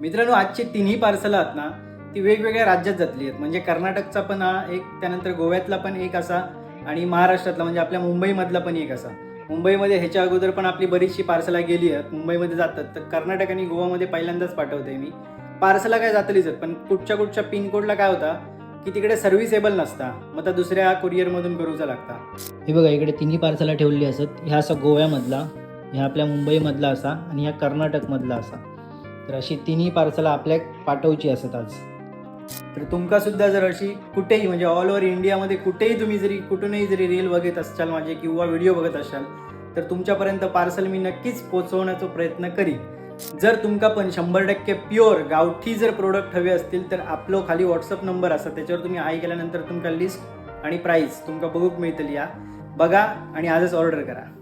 मित्रांनो, आजची तिन्ही पार्सल आहेत ना, ती वेगवेगळ्या राज्यात जातली आहेत. म्हणजे कर्नाटकचा पण हा एक, त्यानंतर गोव्यातला पण एक असा आणि महाराष्ट्रातला म्हणजे आपल्या मुंबईमधला पण एक असा. मुंबईमध्ये ह्याच्या अगोदर पण आपली बरीचशी पार्सला गेली आहेत, मुंबईमध्ये जातात. तर कर्नाटक आणि गोवामध्ये पहिल्यांदाच पाठवतोय मी. पार्सला काय जातलीच आहेत, पण कुठच्या पिनकोडला काय होता की तिकडे सर्व्हिसेबल नसता, मग तर दुसऱ्या कुरिअरमधून करूचा लागता. हे बघा, इकडे तिन्ही पार्सला ठेवली असत. ह्या असा गोव्यामधला, ह्या आपल्या मुंबईमधला असा आणि ह्या कर्नाटकमधला असा. तर अशी तिन्ही पार्सला आपल्याक पाठवची असत आज. तर तुमका सुद्धा जर अशी कुठेही म्हणजे ऑल ओव्हर इंडियामध्ये कुठेही तुम्ही जरी कुठूनही जरी रील बघत असाल माझे किंवा व्हिडिओ बघत असाल, तर तुमच्यापर्यंत पार्सल मी नक्कीच पोहोचवण्याचा प्रयत्न करीन. जर तुमका पण 100% प्युअर गावठी जर प्रोडक्ट हवे असतील तर आपलो खाली व्हॉट्सअप नंबर असा, त्याच्यावर तुम्ही हाय केल्यानंतर तुमका लिस्ट आणि प्राईस तुमका बघूक मिळतली. या बघा आणि आजच ऑर्डर करा.